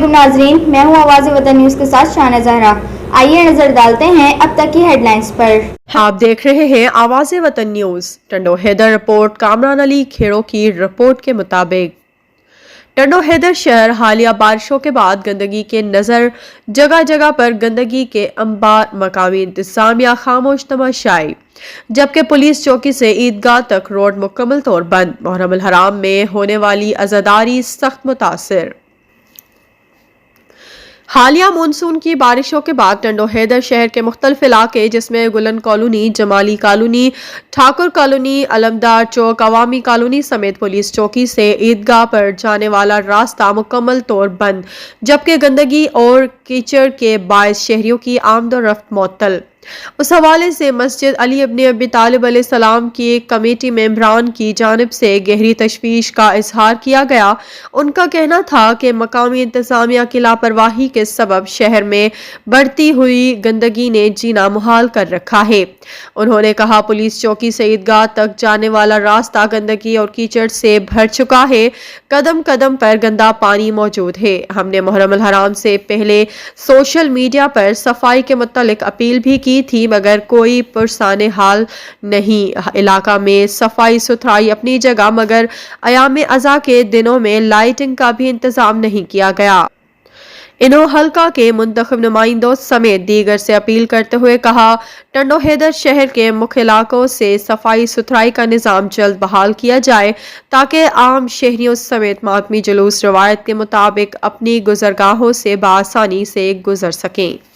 علیکم ناظرین، میں ہوں آواز وطن نیوز کے ساتھ شانہ زہرا۔ آئیے نظر ڈالتے ہیں اب تک کی ہیڈ لائنز پر۔ آپ دیکھ رہے ہیں آواز وطن نیوز۔ ٹنڈو حیدر رپورٹ۔ کامران علی کھیڑو کی رپورٹ کے مطابق ٹنڈو حیدر شہر حالیہ بارشوں کے بعد گندگی کے نظر جگہ جگہ پر گندگی کے انبار، مقامی انتظامیہ خاموش تماشائی، جبکہ پولیس چوکی سے عیدگاہ تک روڈ مکمل طور بند۔ محرم الحرام میں ہونے والی عزاداری سخت متاثر۔ حالیہ مونسون کی بارشوں کے بعد ٹنڈو حیدر شہر کے مختلف علاقے جس میں گلن کالونی، جمالی کالونی، ٹھاکر کالونی، علمدار چوک، عوامی کالونی سمیت پولیس چوکی سے عیدگاہ پر جانے والا راستہ مکمل طور بند، جبکہ گندگی اور کیچڑ کے باعث شہریوں کی آمد و رفت معطل۔ اس حوالے سے مسجد علی ابن ابی طالب علیہ السلام کی کمیٹی ممبران کی جانب سے گہری تشویش کا اظہار کیا گیا۔ ان کا کہنا تھا کہ مقامی انتظامیہ کی لاپرواہی کے سبب شہر میں بڑھتی ہوئی گندگی نے جینا محال کر رکھا ہے۔ انہوں نے کہا پولیس چوکی سے عیدگاہ تک جانے والا راستہ گندگی اور کیچڑ سے بھر چکا ہے، قدم قدم پر گندا پانی موجود ہے۔ ہم نے محرم الحرام سے پہلے سوشل میڈیا پر صفائی کے متعلق اپیل بھی کی تھی مگر کوئی پرسان حال نہیں۔ علاقہ میں صفائی ستھرائی اپنی جگہ مگر ایام عزا کے دنوں میں لائٹنگ کا بھی انتظام نہیں کیا گیا۔ انہوں حلقہ کے منتخب نمائندوں سمیت دیگر سے اپیل کرتے ہوئے کہا ٹنڈو حیدر شہر کے مکھ علاقوں سے صفائی ستھرائی کا نظام جلد بحال کیا جائے تاکہ عام شہریوں سمیت ماتمی جلوس روایت کے مطابق اپنی گزرگاہوں سے بآسانی سے گزر سکیں۔